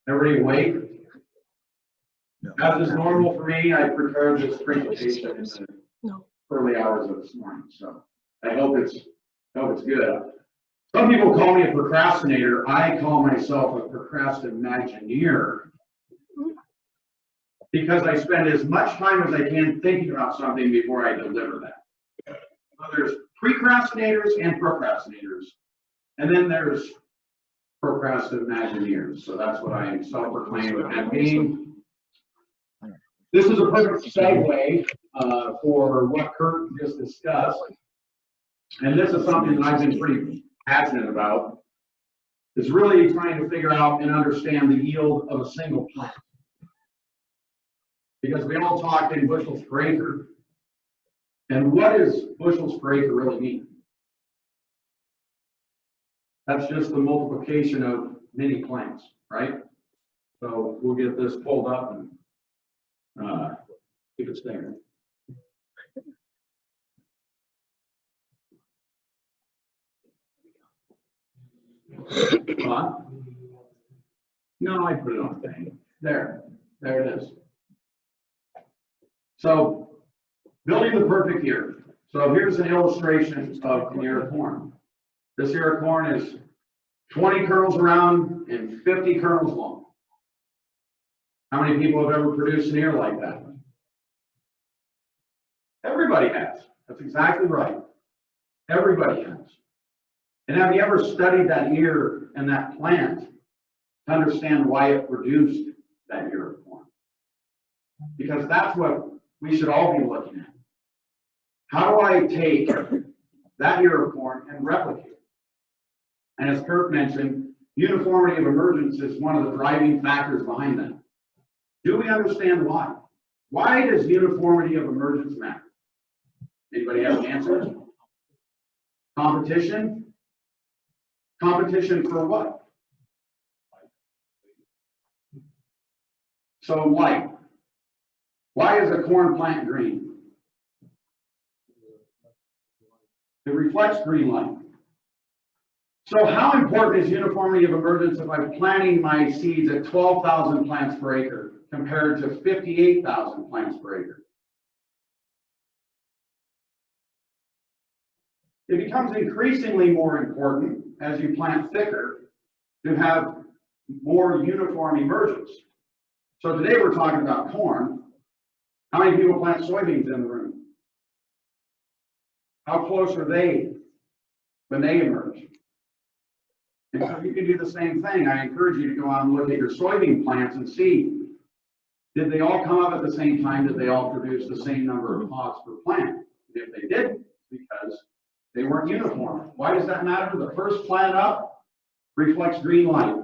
Everybody awake? As is normal for me, I prepared this presentation in the early hours of this morning, so I hope it's good. Some people call me a procrastinator. I call myself a procrastinagineer because I spend as much time as I can thinking about something before I deliver that. So there's procrastinators and procrastinators, and then there's procrastinagineers. So that's what I self-proclaim as being. This is a perfect segue for what Kurt just discussed. And this is something that I've been pretty passionate about, is really trying to figure out and understand the yield of a single plant. Because we all talk in bushels per acre. And what does bushels per acre really mean? That's just the multiplication of many plants, right? So we'll get this pulled up and keep it staying. No, I put it on thing. There it is. So building the perfect ear. So here's an illustration of an ear of corn. This ear of corn is 20 kernels around and 50 kernels long. How many people have ever produced an ear like that? Everybody has. That's exactly right. Everybody has. And have you ever studied that ear and that plant to understand why it produced that ear of corn? Because that's what we should all be looking at. How do I take that ear of corn and replicate it? And as Kurt mentioned, uniformity of emergence is one of the driving factors behind that. Do we understand why? Why does uniformity of emergence matter? Anybody have an answer? Competition? Competition for what? So light. Why is a corn plant green? It reflects green light. So how important is uniformity of emergence if I'm planting my seeds at 12,000 plants per acre compared to 58,000 plants per acre? It becomes increasingly more important as you plant thicker to have more uniform emergence. So today we're talking about corn. How many people plant soybeans in the room? How close are they when they emerge? And so you can do the same thing. I encourage you to go out and look at your soybean plants and see, did they all come up at the same time? Did they all produce the same number of pods per plant? If they didn't, because they weren't uniform. Why does that matter? The first plant up reflects green light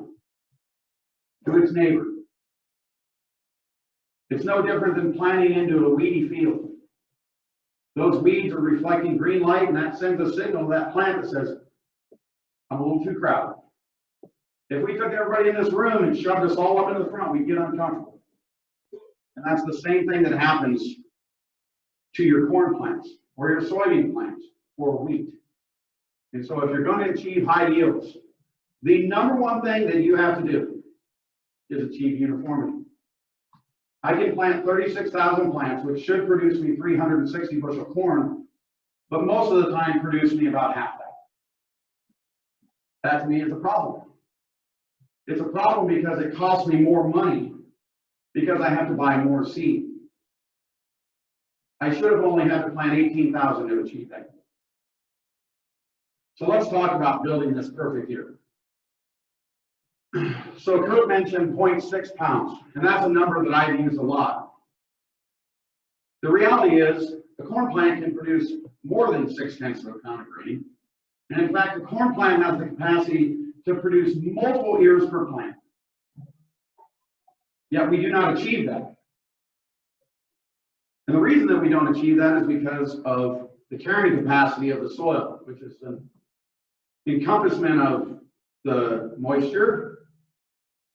to its neighbor. It's no different than planting into a weedy field. Those weeds are reflecting green light, and that sends a signal to that plant that says, I'm a little too crowded. If we took everybody in this room and shoved us all up in the front, we'd get uncomfortable. And that's the same thing that happens to your corn plants or your soybean plants or wheat. And so if you're going to achieve high yields, the number one thing that you have to do is achieve uniformity. I can plant 36,000 plants, which should produce me 360 bushel corn, but most of the time produce me about half that. That to me is a problem. It's a problem because it costs me more money because I have to buy more seed. I should have only had to plant 18,000 to achieve that. So let's talk about building this perfect ear. So Kurt mentioned 0.6 pounds, and that's a number that I've used a lot. The reality is the corn plant can produce more than 0.6 of a pound of grain. And in fact, the corn plant has the capacity to produce multiple ears per plant. Yet we do not achieve that. And the reason that we don't achieve that is because of the carrying capacity of the soil, which is an encompassment of the moisture,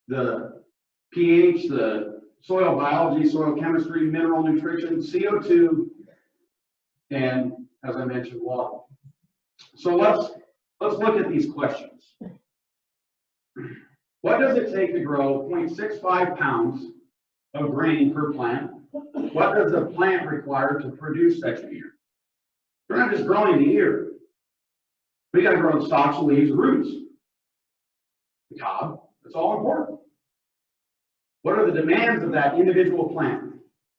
the pH, the soil biology, soil chemistry, mineral nutrition, CO2, and as I mentioned, water. So let's look at these questions. What does it take to grow 0.65 pounds of grain per plant? What does the plant require to produce such a year? We're not just growing the ear. We got to grow the stalks, the leaves, the roots, the cob. That's all important. What are the demands of that individual plant?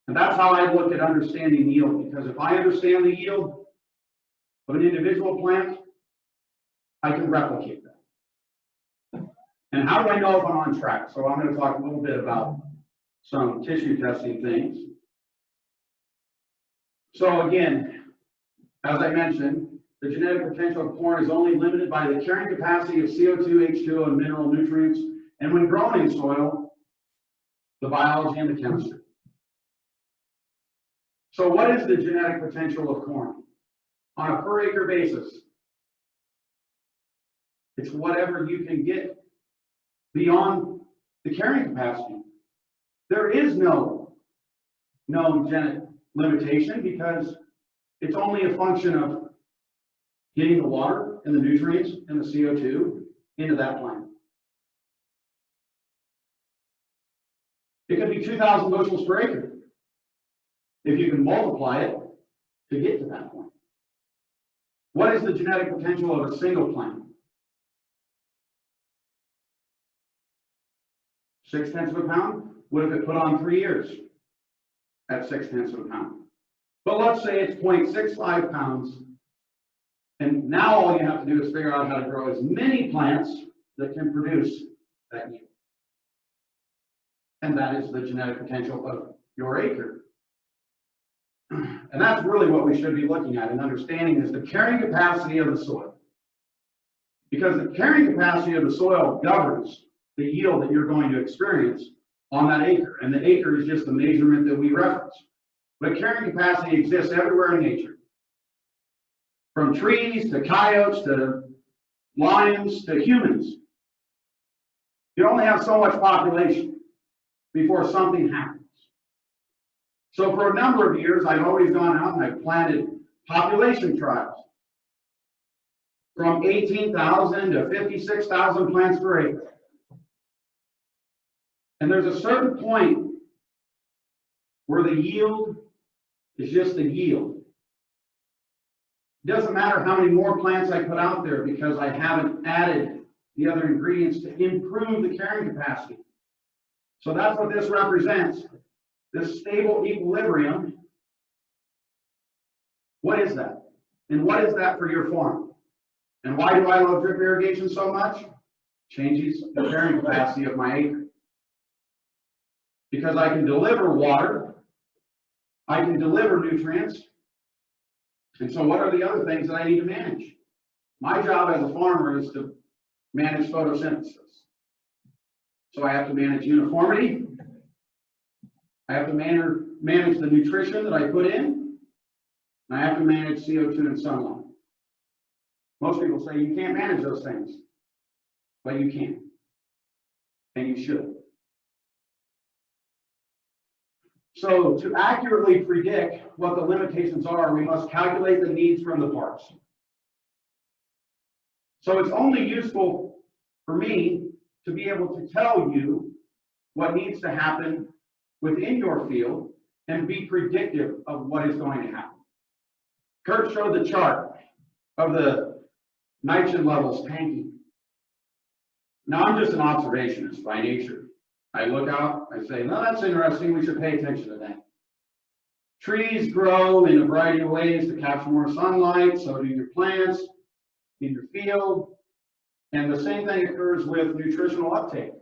And that's how I look at understanding yield, because if I understand the yield of an individual plant, I can replicate that. And how do I know if I'm on track? So I'm going to talk a little bit about some tissue testing things. So again, as I mentioned, the genetic potential of corn is only limited by the carrying capacity of CO2, H2O, and mineral nutrients, and when grown in soil, the biology and the chemistry. So what is the genetic potential of corn? On a per acre basis, it's whatever you can get beyond the carrying capacity. There is no genetic limitation because it's only a function of getting the water and the nutrients and the CO2 into that plant. It could be 2,000 bushels per acre if you can multiply it to get to that point. What is the genetic potential of a single plant? 0.6 of a pound? What if it put on 3 years at 0.6 of a pound? But let's say it's 0.65 pounds. And now all you have to do is figure out how to grow as many plants that can produce that yield. And that is the genetic potential of your acre. And that's really what we should be looking at and understanding is the carrying capacity of the soil. Because the carrying capacity of the soil governs the yield that you're going to experience on that acre. And the acre is just the measurement that we reference. But carrying capacity exists everywhere in nature. From trees to coyotes to lions to humans. You only have so much population before something happens. So for a number of years, I've always gone out and I've planted population trials from 18,000 to 56,000 plants per acre. And there's a certain point where the yield is just the yield. It doesn't matter how many more plants I put out there because I haven't added the other ingredients to improve the carrying capacity. So that's what this represents, this stable equilibrium. What is that? And what is that for your farm? And why do I love drip irrigation so much? Changes the carrying capacity of my acre. Because I can deliver water, I can deliver nutrients, and so what are the other things that I need to manage? My job as a farmer is to manage photosynthesis. So I have to manage uniformity, I have to manage the nutrition that I put in, and I have to manage CO2 and sunlight. Most people say you can't manage those things, but you can, and you should. So to accurately predict what the limitations are, we must calculate the needs from the parts. So it's only useful for me to be able to tell you what needs to happen within your field and be predictive of what is going to happen. Kurt showed the chart of the nitrogen levels tanking. Now I'm just an observationist by nature. I look out, I say, no, that's interesting, we should pay attention to that. Trees grow in a variety of ways to capture more sunlight, so do your plants in your field, and the same thing occurs with nutritional uptake.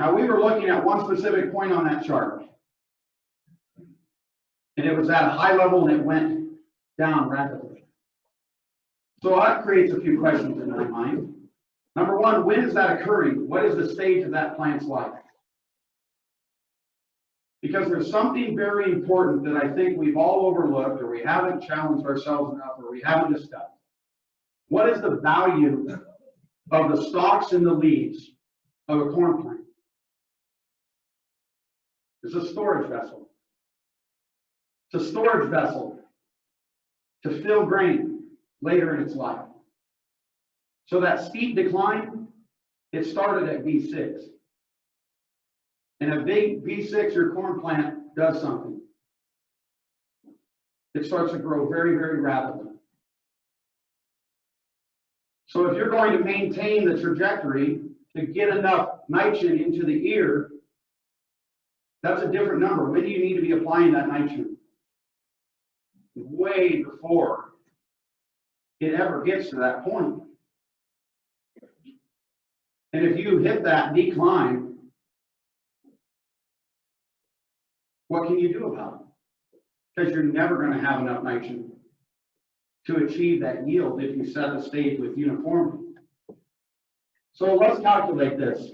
Now we were looking at one specific point on that chart, and it was at a high level and it went down rapidly. So that creates a few questions in my mind. Number one, when is that occurring? What is the stage of that plant's life? Because there's something very important that I think we've all overlooked, or we haven't challenged ourselves enough, or we haven't discussed. What is the value of the stalks and the leaves of a corn plant? It's a storage vessel. It's a storage vessel to fill grain later in its life. So that steep decline it started at V6. And at V6, your corn plant does something. It starts to grow very, very rapidly. So if you're going to maintain the trajectory to get enough nitrogen into the ear, that's a different number. When do you need to be applying that nitrogen? Way before it ever gets to that point. And if you hit that decline, what can you do about it? Because you're never going to have enough nitrogen to achieve that yield if you set the stage with uniformity. So let's calculate this.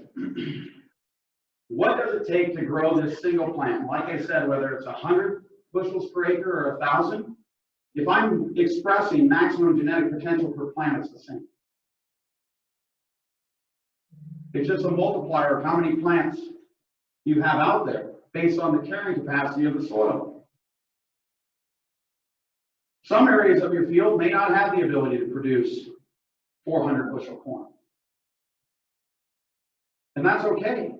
What does it take to grow this single plant? Like I said, whether it's 100 bushels per acre or 1,000, if I'm expressing maximum genetic potential per plant, it's the same. It's just a multiplier of how many plants you have out there based on the carrying capacity of the soil. Some areas of your field may not have the ability to produce 400 bushel corn. And that's okay.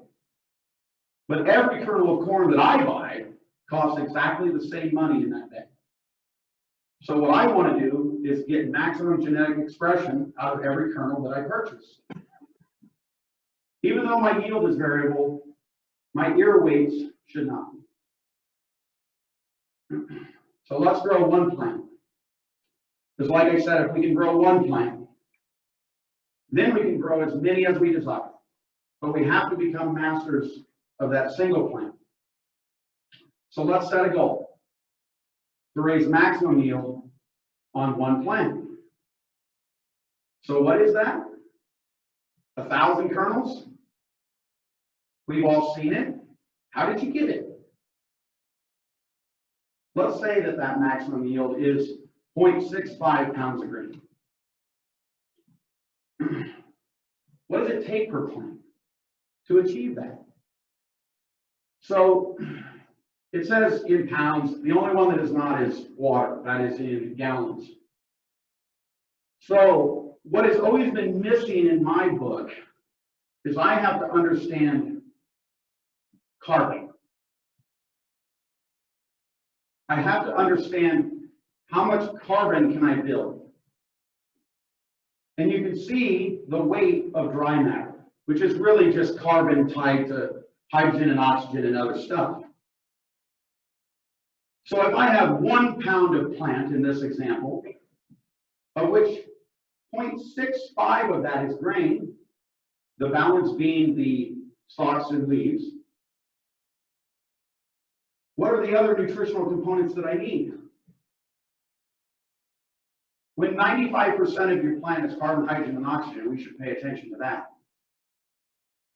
But every kernel of corn that I buy costs exactly the same money in that day. So what I want to do is get maximum genetic expression out of every kernel that I purchase. Even though my yield is variable, my ear weights should not be. So let's grow one plant. Because like I said, if we can grow one plant, then we can grow as many as we desire. But we have to become masters of that single plant. So let's set a goal to raise maximum yield on one plant. So what is that? 1,000 kernels? We've all seen it. How did you get it? Let's say that that maximum yield is 0.65 pounds of grain. What does it take per plant to achieve that? So it says in pounds. The only one that is not is water. That is in gallons. So what has always been missing in my book is I have to understand carbon. I have to understand how much carbon can I build. And you can see the weight of dry matter, which is really just carbon tied to hydrogen and oxygen and other stuff. So if I have 1 pound of plant in this example, of which 0.65 of that is grain, the balance being the stalks and leaves, what are the other nutritional components that I need? When 95% of your plant is carbon, hydrogen, and oxygen, we should pay attention to that.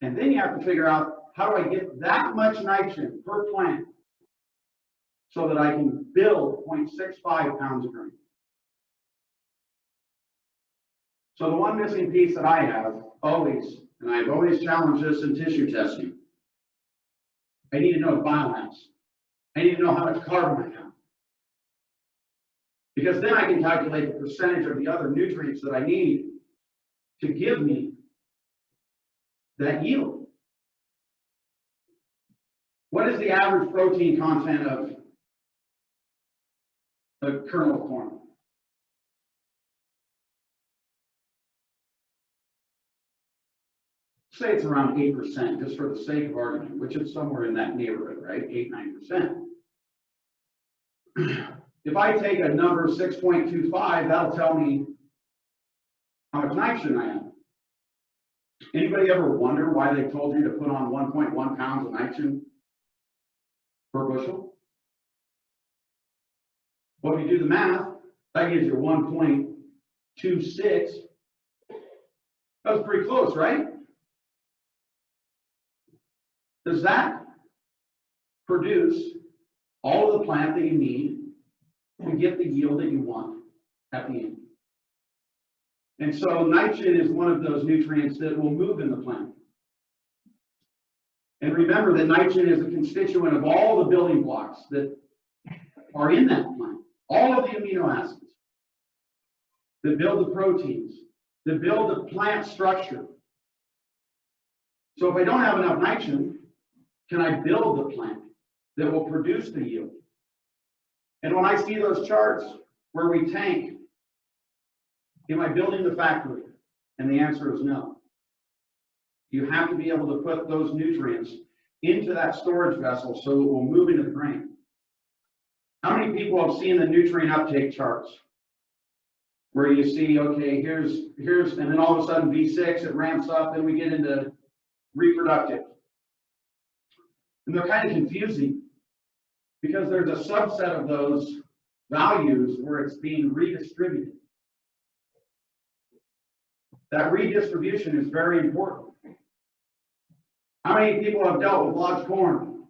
And then you have to figure out, how do I get that much nitrogen per plant so that I can build 0.65 pounds of grain? So the one missing piece that I have always, and I've always challenged this in tissue testing, I need to know biomass. I need to know how much carbon I have. Because then I can calculate the percentage of the other nutrients that I need to give me that yield. What is the average protein content of a kernel of corn? Say it's around 8%, just for the sake of argument, which is somewhere in that neighborhood, right? 8–9%. If I take a number 6.25, that'll tell me how much nitrogen I have. Anybody ever wonder why they told you to put on 1.1 pounds of nitrogen per bushel? Well, if you do the math, that gives you 1.26. That was pretty close, right? Does that produce all of the plant that you need to get the yield that you want at the end? And so nitrogen is one of those nutrients that will move in the plant. And remember that nitrogen is a constituent of all the building blocks that are in that plant. All of the amino acids that build the proteins, that build the plant structure. So if I don't have enough nitrogen, can I build the plant that will produce the yield? And when I see those charts where we tank, am I building the factory? And the answer is no. You have to be able to put those nutrients into that storage vessel so it will move into the grain. How many people have seen the nutrient uptake charts? Where you see, okay, here's, and then all of a sudden V6, it ramps up, then we get into reproductive. And they're kind of confusing because there's a subset of those values where it's being redistributed. That redistribution is very important. How many people have dealt with logged corn?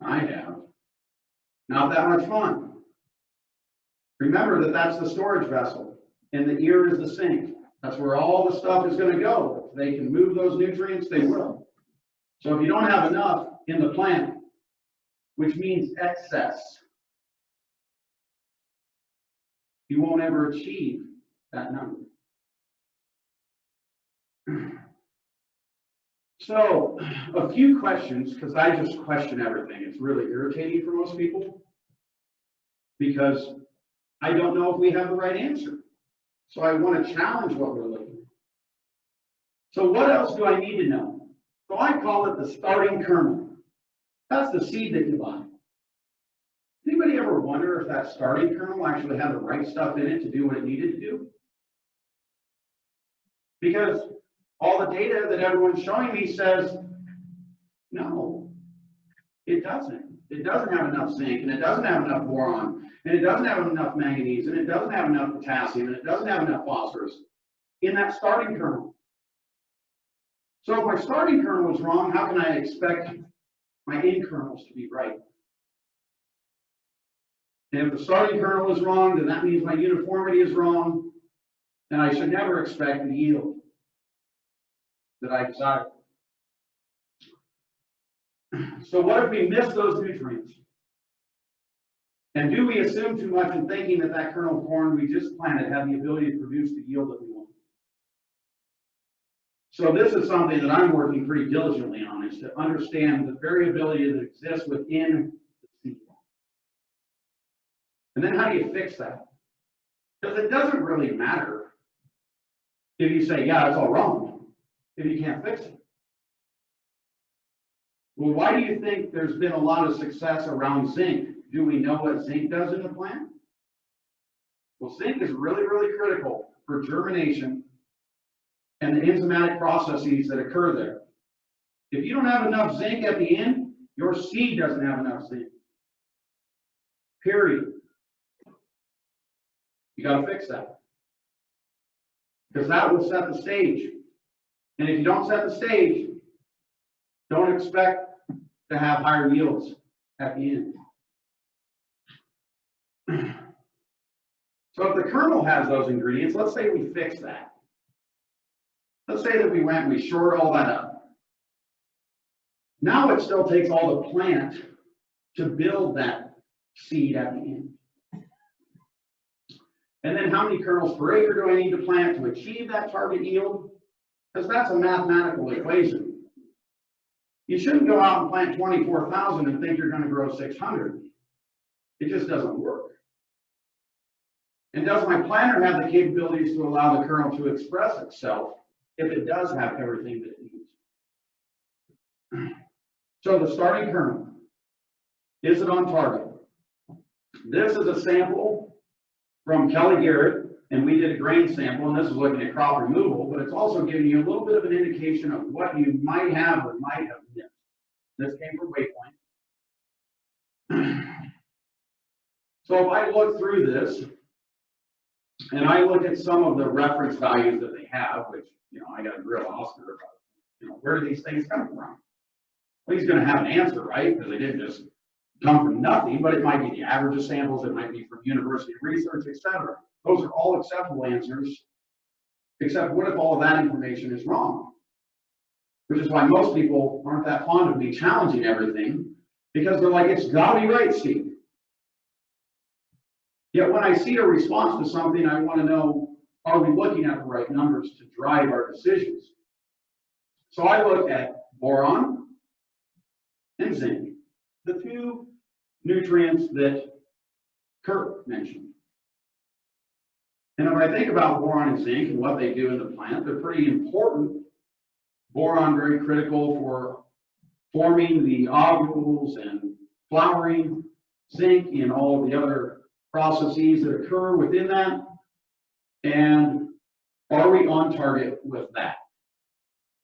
I have. Not that much fun. Remember that that's the storage vessel, and the ear is the sink. That's where all the stuff is going to go. If they can move those nutrients, they will. So if you don't have enough in the plant, which means excess, you won't ever achieve that number. So a few questions, because I just question everything. It's really irritating for most people because I don't know if we have the right answer. So I want to challenge what we're looking at. So what else do I need to know? So I call it the starting kernel. That's the seed that you buy. Anybody ever wonder if that starting kernel actually had the right stuff in it to do what it needed to do? Because all the data that everyone's showing me says, no, it doesn't. It doesn't have enough zinc, and it doesn't have enough boron, and it doesn't have enough manganese, and it doesn't have enough potassium, and it doesn't have enough phosphorus in that starting kernel. So if my starting kernel was wrong, how can I expect my end kernels to be right? And if the starting kernel is wrong, then that means my uniformity is wrong, and I should never expect the yield that I desire. So what if we miss those nutrients? And do we assume too much in thinking that that kernel of corn we just planted had the ability to produce the yield that we want? So this is something that I'm working pretty diligently on, is to understand the variability that exists within the seed. And then how do you fix that? Because it doesn't really matter if you say, yeah, it's all wrong, if you can't fix it. Well, why do you think there's been a lot of success around zinc? Do we know what zinc does in the plant? Well, zinc is really, really critical for germination and the enzymatic processes that occur there. If you don't have enough zinc at the end, your seed doesn't have enough zinc. Period. You got to fix that. Because that will set the stage. And if you don't set the stage, don't expect to have higher yields at the end. So if the kernel has those ingredients, let's say we fix that. Let's say that we went and we shored all that up. Now it still takes all the plant to build that seed at the end. And then how many kernels per acre do I need to plant to achieve that target yield? Because that's a mathematical equation. You shouldn't go out and plant 24,000 and think you're going to grow 600. It just doesn't work. And does my planter have the capabilities to allow the kernel to express itself if it does have everything that it needs? So the starting kernel, is it on target? This is a sample from Kelly Garrett, and we did a grain sample, and this is looking at crop removal, but it's also giving you a little bit of an indication of what you might have or might have missed. This came from Waypoint. So if I look through this, and I look at some of the reference values that they have, which, I got to grill Oscar about, where do these things come from? Well, he's going to have an answer, right? Because they didn't just come from nothing, but it might be the average of samples, it might be from university research, etc. Those are all acceptable answers, except what if all of that information is wrong? Which is why most people aren't that fond of me challenging everything, because they're like, it's got to be right, Steve. Yet when I see a response to something, I want to know, are we looking at the right numbers to drive our decisions? So I looked at boron and zinc, the two nutrients that Kurt mentioned. And if I think about boron and zinc and what they do in the plant, they're pretty important. Boron very critical for forming the ovules and flowering, zinc in all of the other processes that occur within that. And are we on target with that?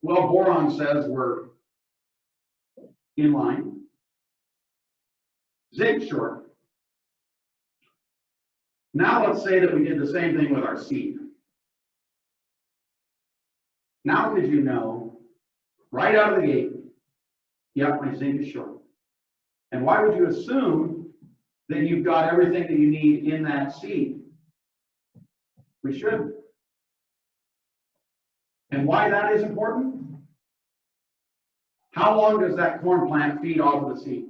Well, boron says we're in line. Zinc short. Now let's say that we did the same thing with our seed. Now did you know, right out of the gate, yep, my zinc is short. And why would you assume that you've got everything that you need in that seed? We shouldn't. And why that is important? How long does that corn plant feed off of the seed?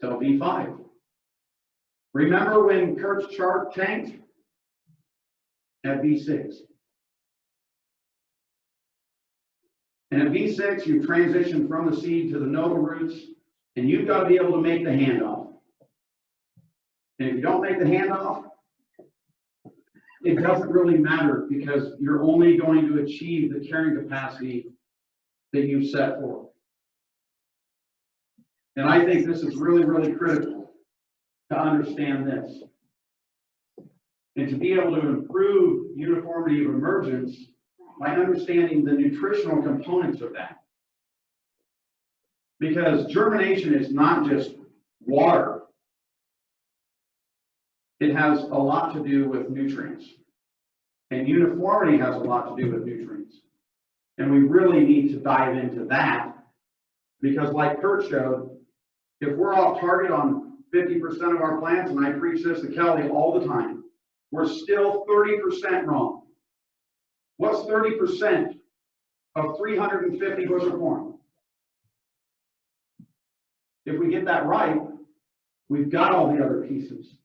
Till V5. Remember when Kurt's chart tanked? At V6. And at V6, you transition from the seed to the nodal roots, and you've got to be able to make the handoff. And if you don't make the handoff, it doesn't really matter because you're only going to achieve the carrying capacity that you've set forth. And I think this is really, really critical to understand this. And to be able to improve uniformity of emergence by understanding the nutritional components of that. Because germination is not just water. It has a lot to do with nutrients. And uniformity has a lot to do with nutrients. And we really need to dive into that because like Kurt showed, if we're off target on 50% of our plants, and I preach this to Kelly all the time, we're still 30% wrong. What's 30% of 350 bushel corn? If we get that right, we've got all the other pieces.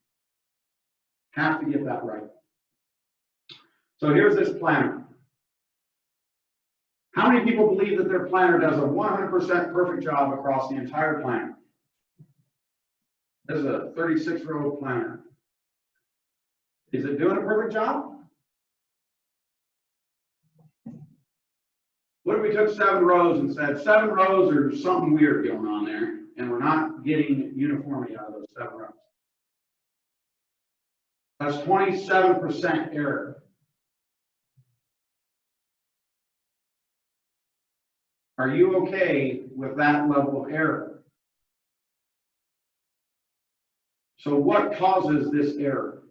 Have to get that right. So here's this planter. How many people believe that their planter does a 100% perfect job across the entire planter? This is a 36-row planter. Is it doing a perfect job? What if we took 7 rows and said 7 rows, there's something weird going on there, and we're not getting uniformity out of those 7 rows? That's 27% error. Are you okay with that level of error? So what causes this error?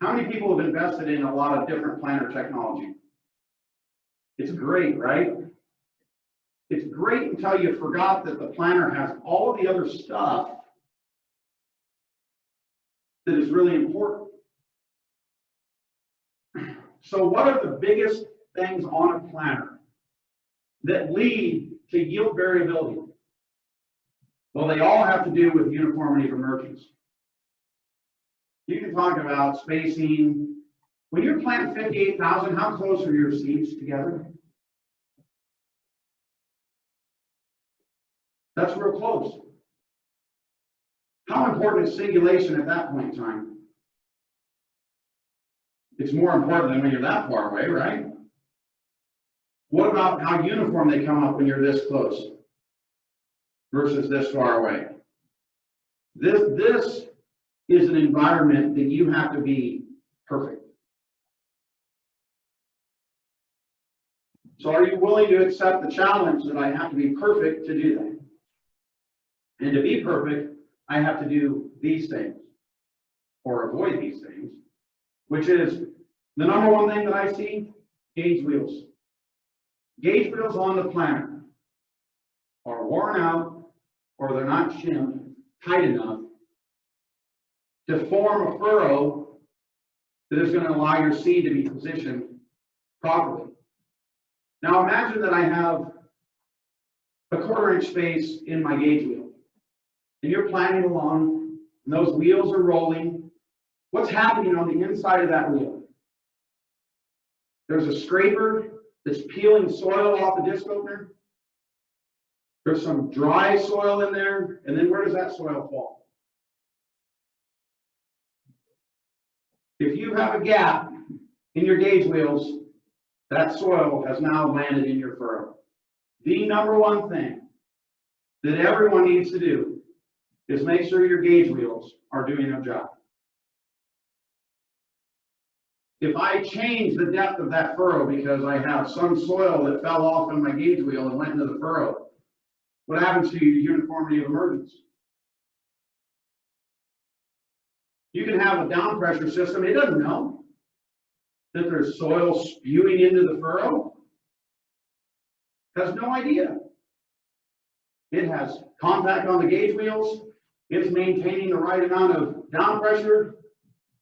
How many people have invested in a lot of different planter technology? It's great, right? It's great until you forgot that the planter has all of the other stuff that is really important. So what are the biggest things on a planter that lead to yield variability? Well, they all have to do with uniformity of emergence. You can talk about spacing. When you're planting 58,000, how close are your seeds together? That's real close. How important is singulation at that point in time? It's more important than when you're that far away, right? What about how uniform they come up when you're this close versus this far away? This is an environment that you have to be perfect. So are you willing to accept the challenge that I have to be perfect to do that? And to be perfect, I have to do these things or avoid these things, which is the number one thing that I see, gauge wheels. Gauge wheels on the planter are worn out or they're not shimmed tight enough to form a furrow that is going to allow your seed to be positioned properly. Now imagine that I have a 1/4 inch space in my gauge wheel and you're planting along and those wheels are rolling. What's happening on the inside of that wheel? There's a scraper that's peeling soil off the disc opener. There's some dry soil in there, and then where does that soil fall? If you have a gap in your gauge wheels, that soil has now landed in your furrow. The number one thing that everyone needs to do is make sure your gauge wheels are doing their job. If I change the depth of that furrow because I have some soil that fell off on my gauge wheel and went into the furrow, what happens to your uniformity of emergence? You can have a down pressure system, it doesn't know that there's soil spewing into the furrow. Has no idea. It has contact on the gauge wheels, it's maintaining the right amount of down pressure,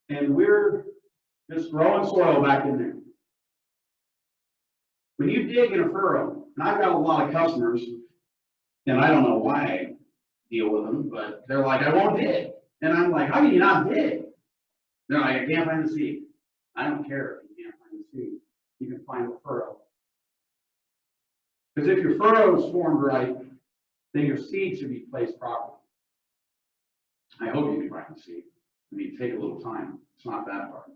and we're just throwing soil back in there. When you dig in a furrow, and I've got a lot of customers, and I don't know why I deal with them, but they're like, I won't dig. And I'm like, how can you not dig? They're like, I can't find the seed. I don't care if you can't find the seed. You can find the furrow. Because if your furrow is formed right, then your seed should be placed properly. I hope you can find the seed. I mean, take a little time. It's not that hard.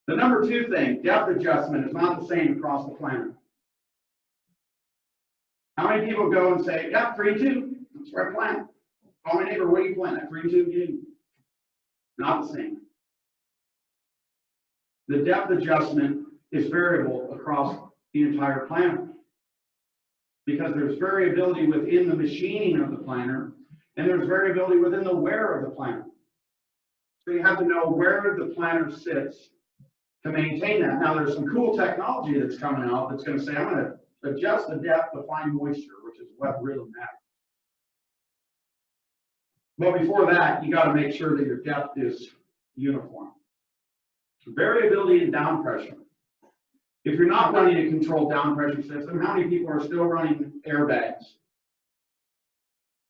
The number two thing, depth adjustment is not the same across the planter. How many people go and say, yeah, 3-2, that's where I plant. Call my neighbor, where do you plant at 3-2? Not the same. The depth adjustment is variable across the entire planter because there's variability within the machining of the planter and there's variability within the wear of the planter. So you have to know where the planter sits to maintain that. Now there's some cool technology that's coming out that's going to say, I'm going to adjust the depth to find moisture, which is what really matters. But before that, you got to make sure that your depth is uniform. Variability in down pressure. If you're not running a controlled down pressure system, how many people are still running airbags?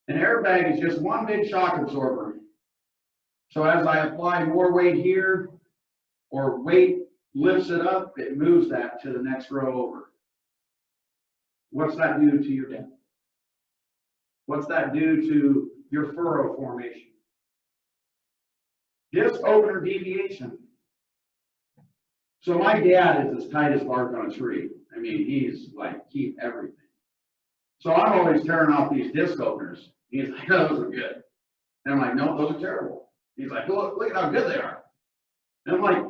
An airbag is just one big shock absorber. So as I apply more weight here, or weight lifts it up, it moves that to the next row over. What's that do to your depth? What's that do to your furrow formation? Disc opener deviation. So my dad is as tight as bark on a tree. I mean, he's like, keep everything. So I'm always tearing off these disc openers. He's like, oh, those are good. And I'm like, no, those are terrible. He's like, look at how good they are. And I'm like,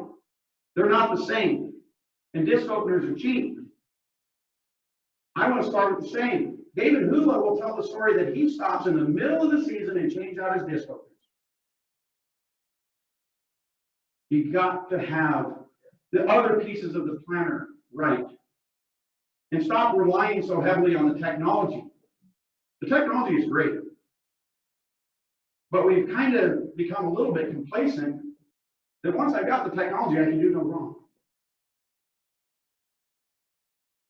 they're not the same. And disc openers are cheap. I want to start with the same. David Hula will tell the story that he stops in the middle of the season and changes out his disc openers. You got to have the other pieces of the planter right. And stop relying so heavily on the technology. The technology is great. But we've kind of become a little bit complacent that once I got the technology, I can do no wrong.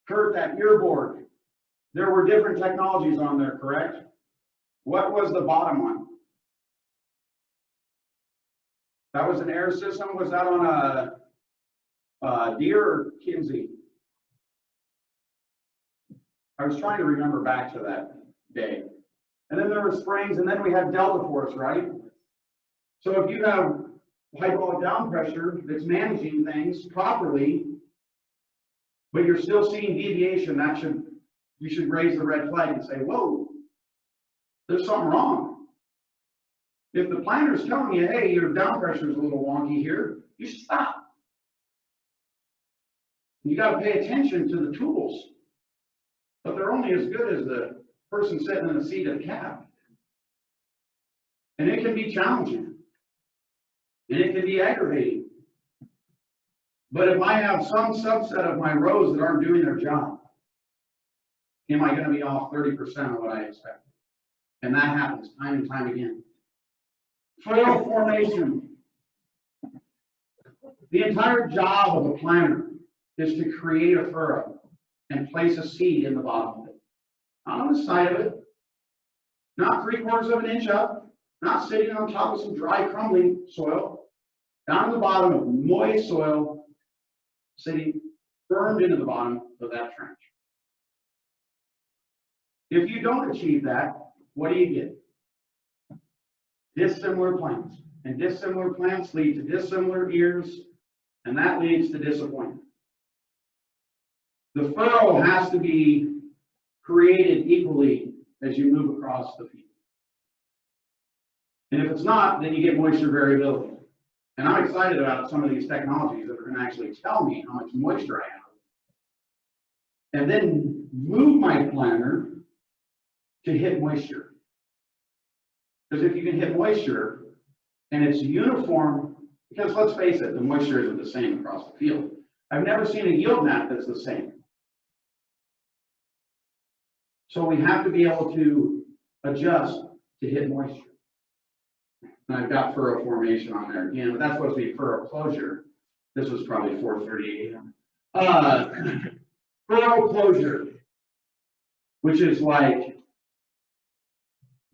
Kurt, that earboard, there were different technologies on there, correct? What was the bottom one? That was an air system. Was that on a Deere or Kinsey? I was trying to remember back to that day. And then there were springs, and then we had Delta Force, right? So if you have hydraulic down pressure that's managing things properly, but you're still seeing deviation, you should raise the red flag and say, whoa, there's something wrong. If the planter is telling you, hey, your down pressure is a little wonky here, you should stop. You got to pay attention to the tools, but they're only as good as the person sitting in the seat of the cab. And it can be challenging, and it can be aggravating. But if I have some subset of my rows that aren't doing their job, am I going to be off 30% of what I expect? And that happens time and time again. Soil formation. The entire job of a planter is to create a furrow and place a seed in the bottom of it. Not on the side of it, not 3/4 of an inch up, not sitting on top of some dry, crumbling soil, down at the bottom of moist soil, sitting firmed into the bottom of that trench. If you don't achieve that, what do you get? Dissimilar plants. And dissimilar plants lead to dissimilar ears, and that leads to disappointment. The furrow has to be created equally as you move across the field. And if it's not, then you get moisture variability. And I'm excited about some of these technologies that are going to actually tell me how much moisture I have. And then move my planter to hit moisture. Because if you can hit moisture and it's uniform, because let's face it, the moisture isn't the same across the field. I've never seen a yield map that's the same. So we have to be able to adjust to hit moisture. And I've got furrow formation on there again, but that's supposed to be furrow closure. This was probably 4:30 a.m. Furrow closure, which is like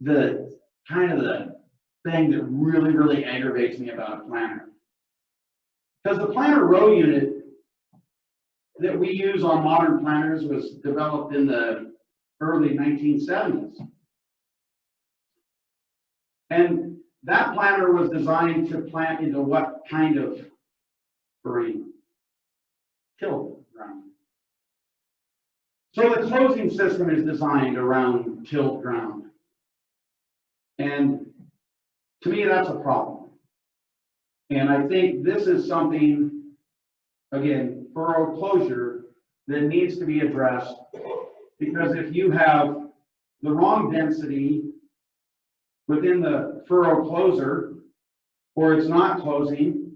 the kind of the thing that really aggravates me about a planter. Because the planter row unit that we use on modern planters was developed in the early 1970s. And that planter was designed to plant into what kind of terrain? Tilled ground. So the closing system is designed around tilled ground. And to me, that's a problem. And I think this is something, again, furrow closure that needs to be addressed, because if you have the wrong density within the furrow closer, or it's not closing,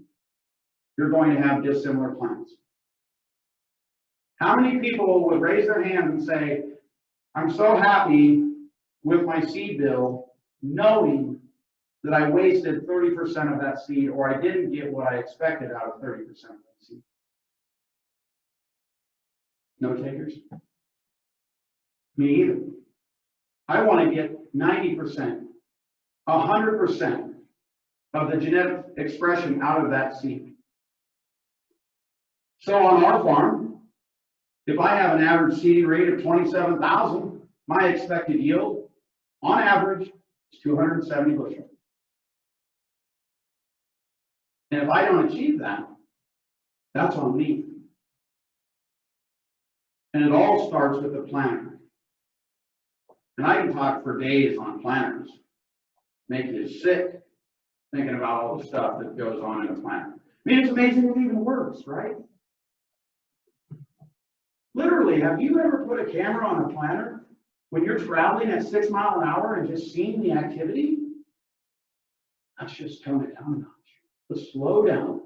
you're going to have dissimilar plants. How many people would raise their hand and say, I'm so happy with my seed bill, knowing that I wasted 30% of that seed, or I didn't get what I expected out of 30% of that seed? No takers? Me either. I want to get 90%, 100% of the genetic expression out of that seed. So on our farm, if I have an average seeding rate of 27,000, my expected yield, on average, is 270 bushel. And if I don't achieve that, that's on me. And it all starts with the planter. And I can talk for days on planters, make you sick thinking about all the stuff that goes on in a planter. I mean, it's amazing it even works, right? Literally, have you ever put a camera on a planter when you're traveling at 6 miles an hour and just seeing the activity? Let's just tone it down a notch. Let's slow down.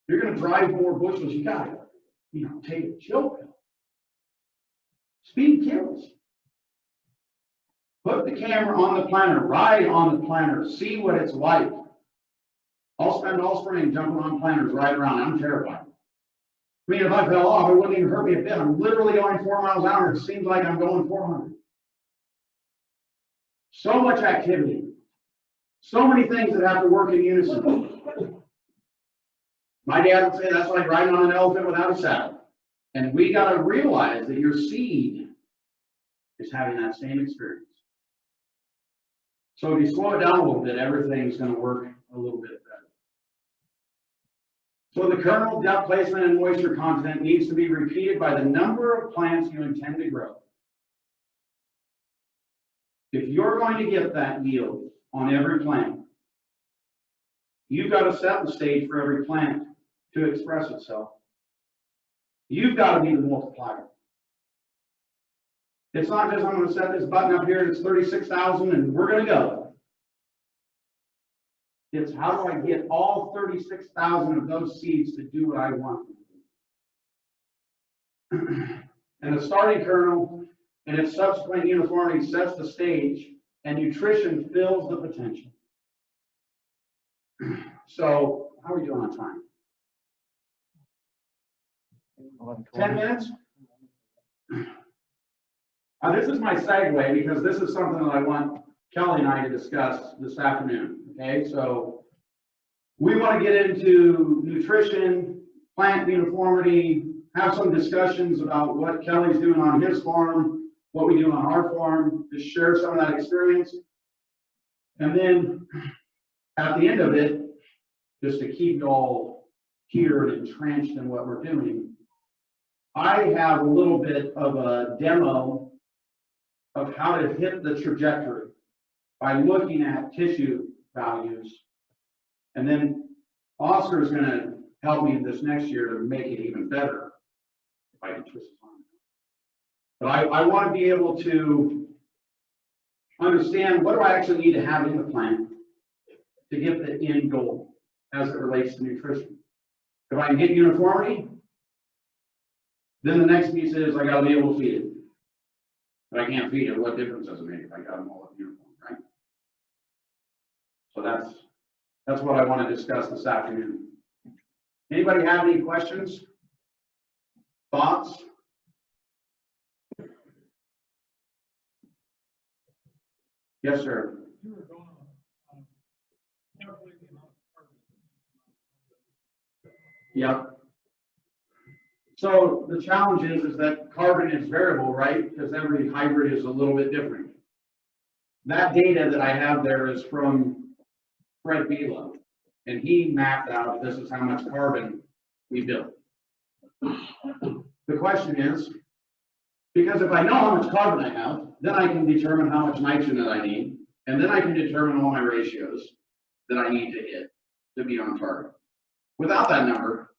You're going to drive more bushels. You got to, take a chill pill. Speed kills. Put the camera on the planter, ride on the planter, see what it's like. I'll spend all spring jumping on planters right around. I'm terrified. I mean, if I fell off, it wouldn't even hurt me a bit. I'm literally going 4 miles an hour. It seems like I'm going 400. So much activity. So many things that have to work in unison. My dad would say that's like riding on an elephant without a saddle. And we got to realize that your seed is having that same experience. So if you slow it down a little bit, everything's going to work a little bit better. So the kernel, depth placement, and moisture content needs to be repeated by the number of plants you intend to grow. If you're going to get that yield on every plant, you've got to set the stage for every plant to express itself. You've got to be the multiplier. It's not just I'm going to set this button up here, it's 36,000 and we're going to go. It's how do I get all 36,000 of those seeds to do what I want them to do. And the starting kernel and its subsequent uniformity sets the stage, and nutrition fills the potential. So how are we doing on time? 10 minutes? This is my segue, because this is something that I want Kelly and I to discuss this afternoon. Okay, so we want to get into nutrition, plant uniformity, have some discussions about what Kelly's doing on his farm, what we do on our farm, just share some of that experience. And then at the end of it, just to keep you all here and entrenched in what we're doing, I have a little bit of a demo of how to hit the trajectory by looking at tissue values. And then Oscar is going to help me this next year to make it even better, if I can twist his arm. But I want to be able to understand what do I actually need to have in the plant to get the end goal as it relates to nutrition. If I can get uniformity, then the next piece is I got to be able to feed it. If I can't feed it, what difference does it make if I got them all at uniform, right? So that's what I want to discuss this afternoon. Anybody have any questions? Thoughts? Yes, sir. You were going on calculating the amount of carbon. Yep. So the challenge is that carbon is variable, right? Because every hybrid is a little bit different. That data that I have there is from Fred Belo, and he mapped out this is how much carbon we built. The question is, because if I know how much carbon I have, then I can determine how much nitrogen that I need, and then I can determine all my ratios that I need to hit to be on target. Without that number,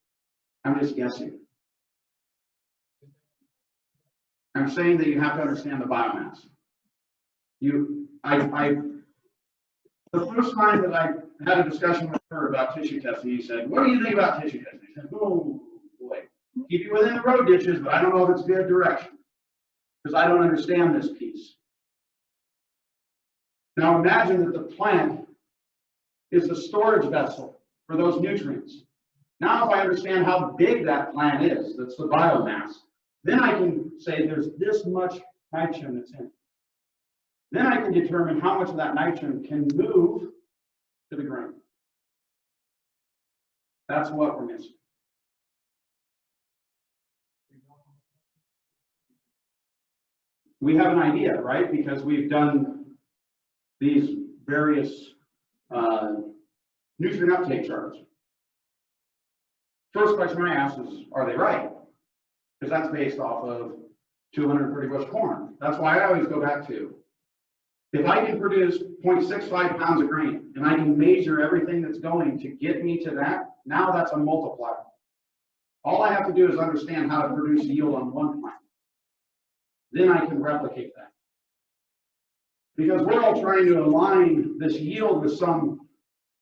I'm just guessing. I'm saying that you have to understand the biomass. The first time that I had a discussion with her about tissue testing, he said, "What do you think about tissue testing?" I said, "Oh boy, keep you within the road ditches, but I don't know if it's good direction because I don't understand this piece." Now imagine that the plant is the storage vessel for those nutrients. Now if I understand how big that plant is, that's the biomass, then I can say there's this much nitrogen that's in it. Then I can determine how much of that nitrogen can move to the grain. That's what we're missing. We have an idea, right? Because we've done these various nutrient uptake charts. First question I ask is, are they right? Because that's based off of 230 bushel corn. That's why I always go back to, if I can produce 0.65 pounds of grain and I can measure everything that's going to get me to that, now that's a multiplier. All I have to do is understand how to produce yield on one plant. Then I can replicate that. Because we're all trying to align this yield with some,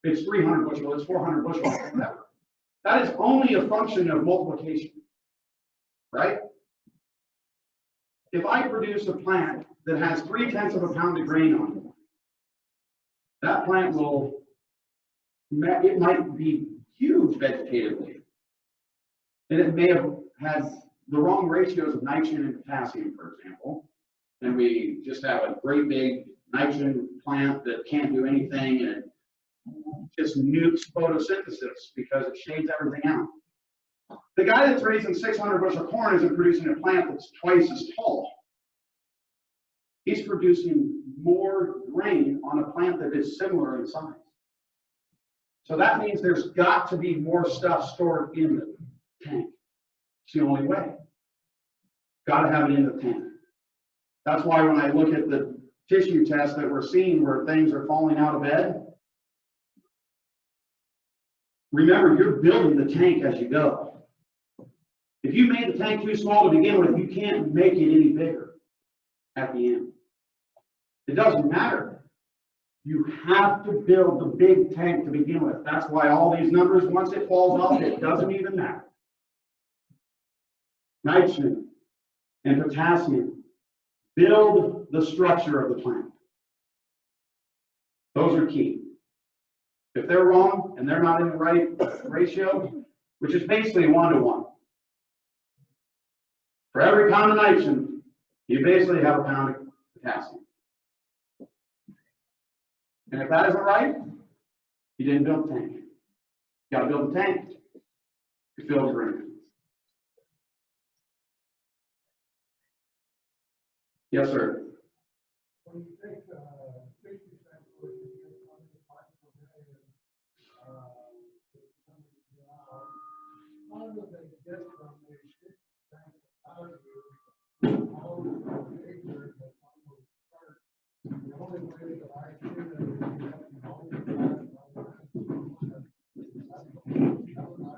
it's 300 bushel, it's 400 bushel, whatever. That is only a function of multiplication, right? If I produce a plant that has 0.3 of a pound of grain on it, that plant will, it might be huge vegetatively. And it may have had the wrong ratios of nitrogen and potassium, for example. And we just have a great big nitrogen plant that can't do anything and it just nukes photosynthesis because it shades everything out. The guy that's raising 600 bushel corn isn't producing a plant that's twice as tall. He's producing more grain on a plant that is similar in size. So that means there's got to be more stuff stored in the tank. It's the only way. Got to have it in the tank. That's why when I look at the tissue test that we're seeing where things are falling out of bed, remember, you're building the tank as you go. If you made the tank too small to begin with, you can't make it any bigger at the end. It doesn't matter. You have to build the big tank to begin with. That's why all these numbers, once it falls off, it doesn't even matter. Nitrogen and potassium build the structure of the plant. Those are key. If they're wrong and they're not in the right ratio, which is basically 1-to-1. For every pound of nitrogen, you basically have a pound of potassium. And if that isn't right, you didn't build the tank. You got to build the tank to fill the grain. Yes, sir. When you take 60% portion, you get 105 per million, how do they get from a 60% value all the acres that almost start? The only way that I see it is you have to multiply it by the rest of the land. That's the whole challenge.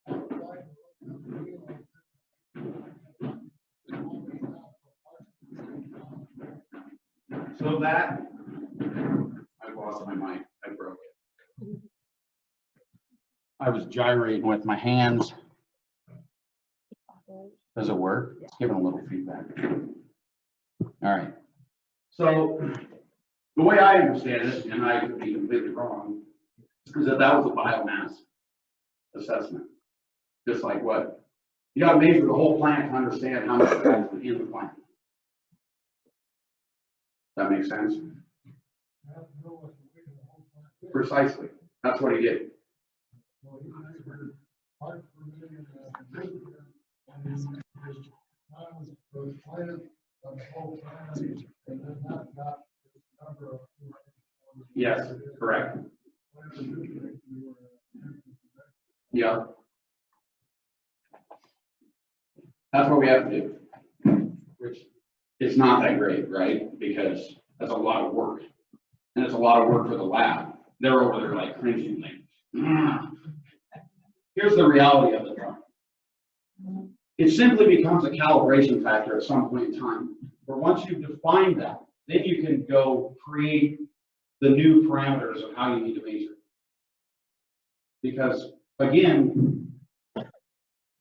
I would like to look at the deal on So that, I lost my mic, I broke it. I was gyrating with my hands. Does it work? It's giving a little feedback. All right. So the way I understand it, and I could be completely wrong, is that that was a biomass assessment. Just like what, you got to measure the whole plant to understand how much is in the plant. That makes sense? Precisely. That's what he did. Yes, correct. Yeah. That's what we have to do, which is not that great, right? Because that's a lot of work. And it's a lot of work for the lab. They're over there like cringing like, Here's the reality of it though. It simply becomes a calibration factor at some point in time. But once you've defined that, then you can go create the new parameters of how you need to measure. Because again,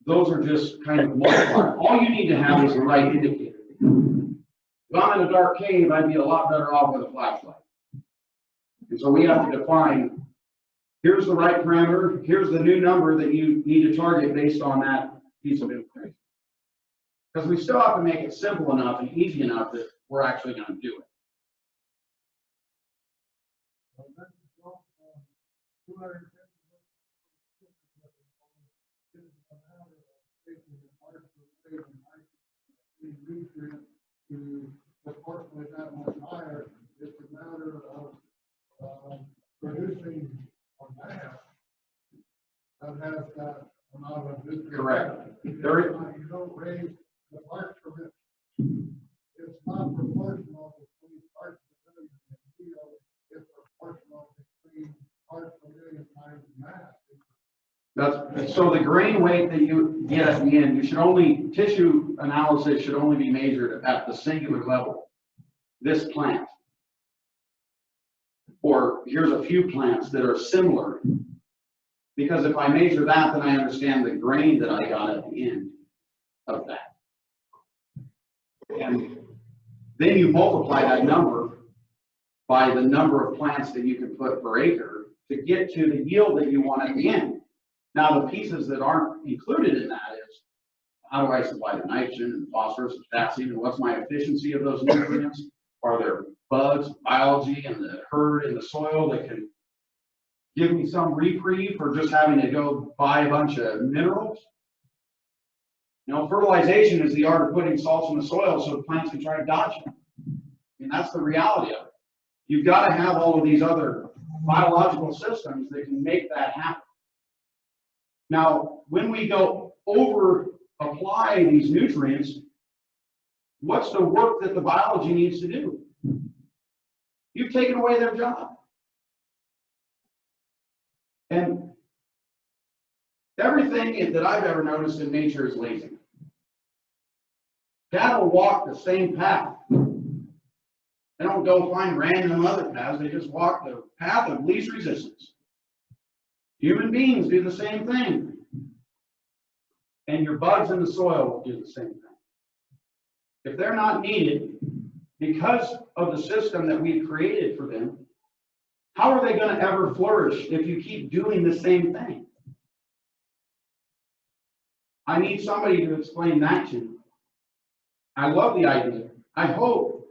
those are just kind of multipliers. All you need to have is the right indicator. If I'm in a dark cave, I'd be a lot better off with a flashlight. And so we have to define, here's the right parameter, here's the new number that you need to target based on that piece of information. Because we still have to make it simple enough and easy enough that we're actually going to do it. To proportionally that much higher, it's a matter of producing a mass that has that amount of nutrients. Correct. You don't raise the parts per million. It's not proportional between parts per million and yield. It's proportional between parts per million times mass. That's, so the grain weight that you get at the end, you should only, tissue analysis should only be measured at the singular level. This plant. Or here's a few plants that are similar. Because if I measure that, then I understand the grain that I got at the end of that. And then you multiply that number by the number of plants that you can put per acre to get to the yield that you want at the end. Now, the pieces that aren't included in that is, how do I supply the nitrogen and phosphorus and potassium, and what's my efficiency of those nutrients? Are there bugs, biology, and the herd in the soil that can give me some reprieve for just having to go buy a bunch of minerals? You know, fertilization is the art of putting salts in the soil so the plants can try to dodge them. And that's the reality of it. You've got to have all of these other biological systems that can make that happen. Now, when we go over apply these nutrients, what's the work that the biology needs to do? You've taken away their job. And everything that I've ever noticed in nature is lazy. Cattle walk the same path. They don't go find random other paths. They just walk the path of least resistance. Human beings do the same thing. And your bugs in the soil will do the same thing. If they're not needed because of the system that we've created for them, how are they going to ever flourish if you keep doing the same thing? I need somebody to explain that to me. I love the idea. I hope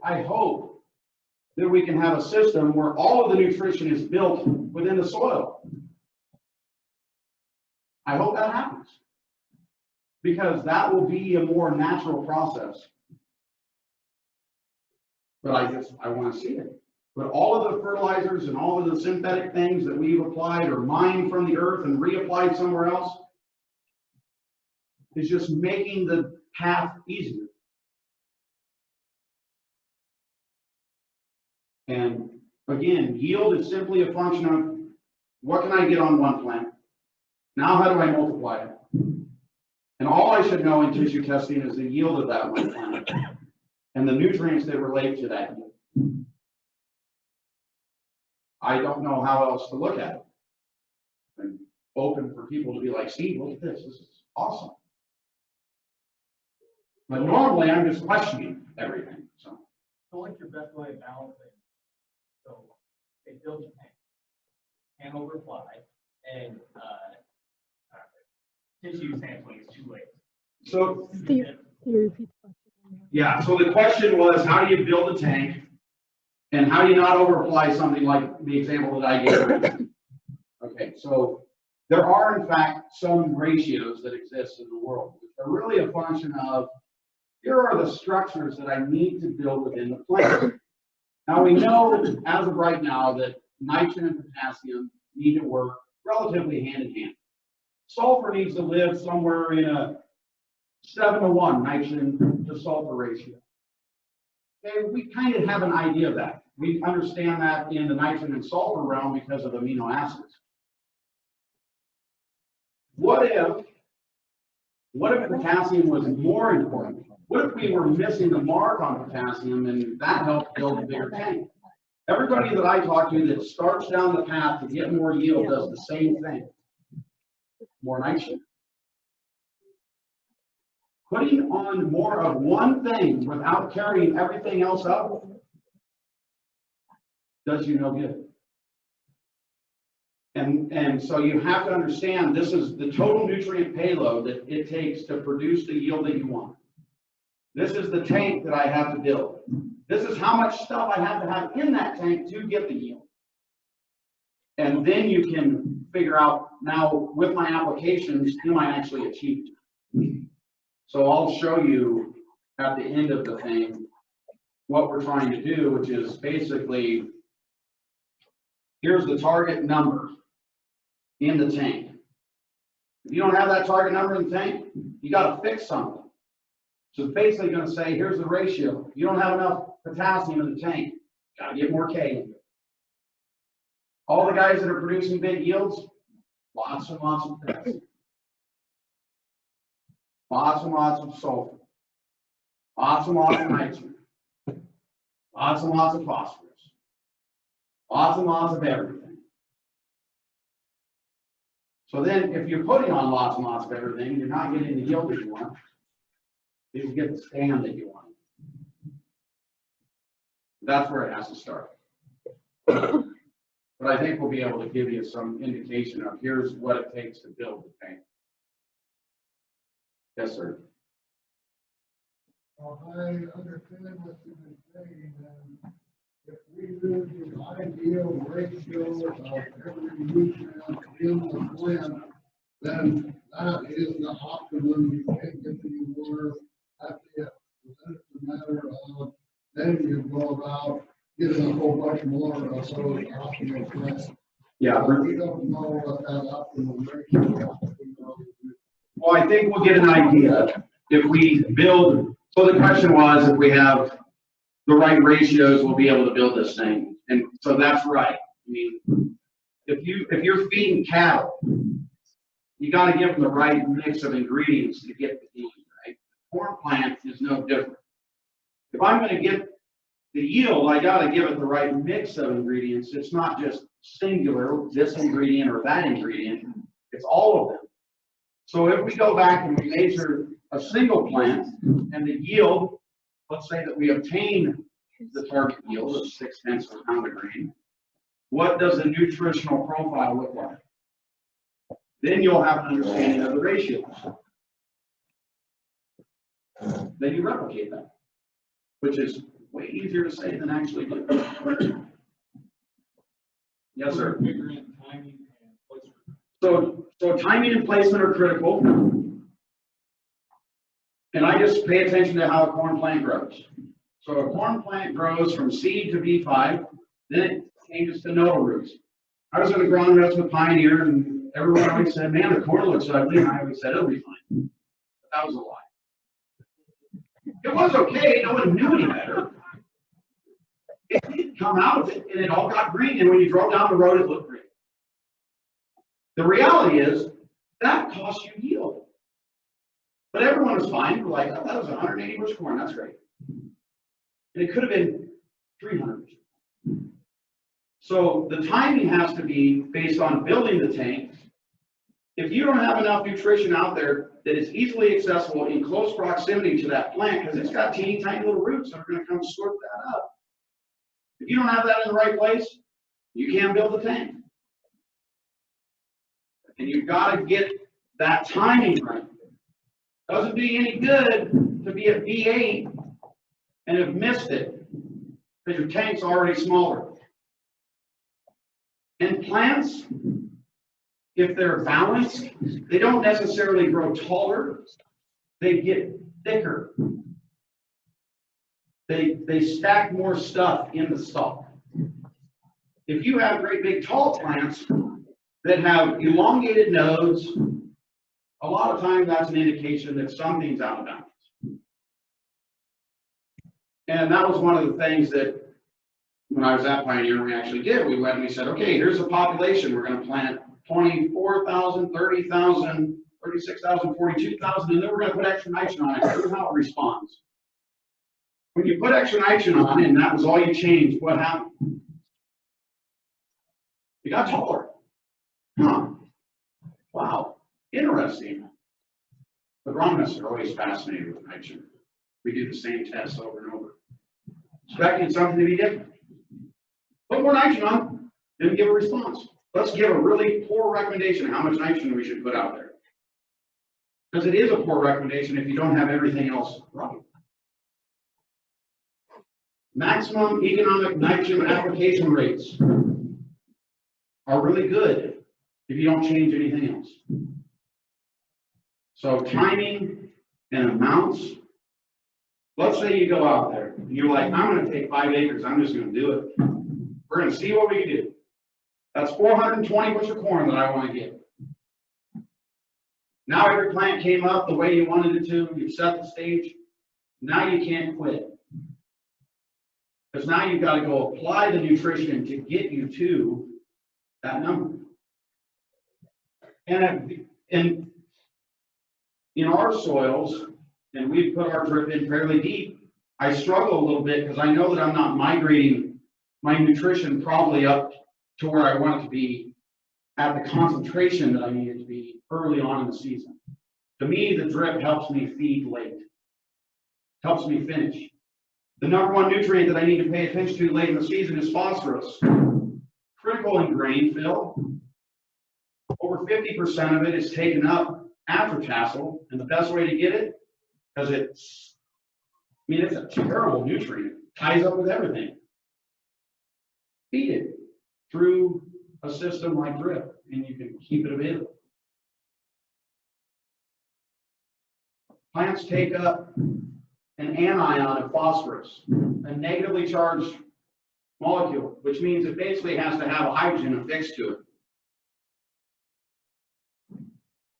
that we can have a system where all of the nutrition is built within the soil. I hope that happens, because that will be a more natural process. but I want to see it. But all of the fertilizers and all of the synthetic things that we've applied or mined from the earth and reapplied somewhere else is just making the path easier. And again, yield is simply a function of what can I get on one plant? Now how do I multiply it? And all I should know in tissue testing is the yield of that one plant and the nutrients that relate to that yield. I don't know how else to look at it. I'm open for people to be like, Steve, look at this. This is awesome. But normally I'm just questioning everything. So what's your best way of balancing? So they build a tank, can overfly, and tissue sampling is 2 ways. So Steve, can you repeat the question? yeah, so the question was, how do you build a tank? And how do you not overapply something like the example that I gave? Okay, so there are in fact some ratios that exist in the world, which are really a function of, here are the structures that I need to build within the plant. Now we know as of right now that nitrogen and potassium need to work relatively hand in hand. Sulfur needs to live somewhere in a 7-to-1 nitrogen to sulfur ratio. Okay, we kind of have an idea of that. We understand that in the nitrogen and sulfur realm because of amino acids. What if potassium was more important? What if we were missing the mark on potassium and that helped build a bigger tank? Everybody that I talk to that starts down the path to get more yield does the same thing. More nitrogen. Putting on more of one thing without carrying everything else up does you no good. And so you have to understand this is the total nutrient payload that it takes to produce the yield that you want. This is the tank that I have to build. This is how much stuff I have to have in that tank to get the yield. And then you can figure out now with my applications, am I actually achieving it? So I'll show you at the end of the thing what we're trying to do, which is basically, here's the target number in the tank. If you don't have that target number in the tank, you got to fix something. So it's basically going to say, here's the ratio. You don't have enough potassium in the tank. Got to get more K. All the guys that are producing big yields, lots and lots of potassium. Lots and lots of sulfur. Lots and lots of nitrogen. Lots and lots of phosphorus. Lots and lots of everything. So then if you're putting on lots and lots of everything, you're not getting the yield that you want. You get the stand that you want. That's where it has to start. But I think we'll be able to give you some indication of here's what it takes to build the tank. Yes, sir. Well, I understand what you've been saying, and if we do the ideal ratio of every nutrient in the plant, then that is the optimum. You can't get any more. That's it. Then it's a matter of, then you go about getting a whole bunch more of those optimal plants. Yeah. We don't know what that optimal ratio is. Well, I think we'll get an idea if we build. So the question was, if we have the right ratios, we'll be able to build this thing. And so that's right. I mean, if you're feeding cattle, you got to give them the right mix of ingredients to get the yield, right? The corn plant is no different. If I'm going to get the yield, I got to give it the right mix of ingredients. It's not just singular, this ingredient or that ingredient. It's all of them. So if we go back and we measure a single plant and the yield, let's say that we obtain the target yield of 0.6 of a pound of grain, what does the nutritional profile look like? Then you'll have an understanding of the ratios. Then you replicate that, which is way easier to say than actually do. Yes, sir. So timing and placement are critical. And I just pay attention to how a corn plant grows. So a corn plant grows from seed to V5, then it changes to nodal roots. I was in the ground rest with Pioneer, and everyone always said, man, the corn looks ugly, and I always said, it'll be fine. But that was a lie. It was okay, no one knew any better. It did come out of it, and it all got green, and when you drove down the road, it looked green. The reality is, that costs you yield. But everyone was fine. We're like, oh, that was 180 bushel corn, that's great. And it could have been 300. So the timing has to be based on building the tank. If you don't have enough nutrition out there that is easily accessible in close proximity to that plant, because it's got teeny tiny little roots that are going to come slurp that up. If you don't have that in the right place, you can't build the tank. And you've got to get that timing right. Doesn't do you any good to be at V8 and have missed it because your tank's already smaller. And plants, if they're balanced, they don't necessarily grow taller, they get thicker. They stack more stuff in the stalk. If you have great big tall plants that have elongated nodes, a lot of times that's an indication that something's out of balance. And that was one of the things that when I was at Pioneer, we actually did. We went and we said, okay, here's a population. We're going to plant 24,000, 30,000, 36,000, 42,000, and then we're going to put extra nitrogen on it. Here's how it responds. When you put extra nitrogen on, and that was all you changed, what happened? You got taller. Huh. Wow. Interesting. Agronomists are always fascinated with nitrogen. We do the same tests over and over, expecting something to be different. Put more nitrogen on, didn't give a response. Let's give a really poor recommendation how much nitrogen we should put out there. Because it is a poor recommendation if you don't have everything else right. Maximum economic nitrogen application rates are really good if you don't change anything else. So timing and amounts. Let's say you go out there and you're like, I'm going to take 5 acres, I'm just going to do it. We're going to see what we can do. That's 420 bushel corn that I want to get. Now every plant came up the way you wanted it to, you've set the stage. Now you can't quit. Because now you've got to go apply the nutrition to get you to that number. And in our soils, and we've put our drip in fairly deep, I struggle a little bit because I know that I'm not migrating my nutrition probably up to where I want it to be at the concentration that I need it to be early on in the season. To me, the drip helps me feed late, helps me finish. The number one nutrient that I need to pay attention to late in the season is phosphorus. Critical in grain fill. Over 50% of it is taken up after tassel, and the best way to get it, because it's a terrible nutrient, ties up with everything. Feed it through a system like drip, and you can keep it available. Plants take up an anion of phosphorus, a negatively charged molecule, which means it basically has to have a hydrogen affixed to it.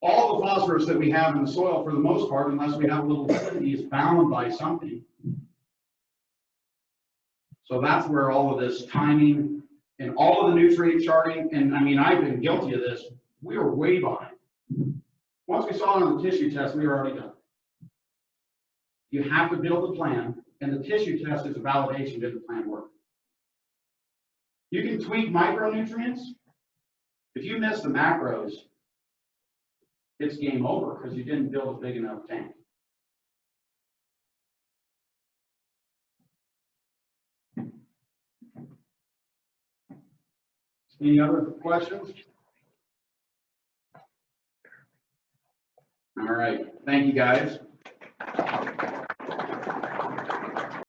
All the phosphorus that we have in the soil, for the most part, unless we have a little acidity, is bound by something. So that's where all of this timing and all of the nutrient charting, and I mean, I've been guilty of this, we were way behind. Once we saw it on the tissue test, we were already done. You have to build a plan, and the tissue test is a validation that the plan works. You can tweak micronutrients. If you miss the macros, it's game over because you didn't build a big enough tank. Any other questions? All right, thank you guys.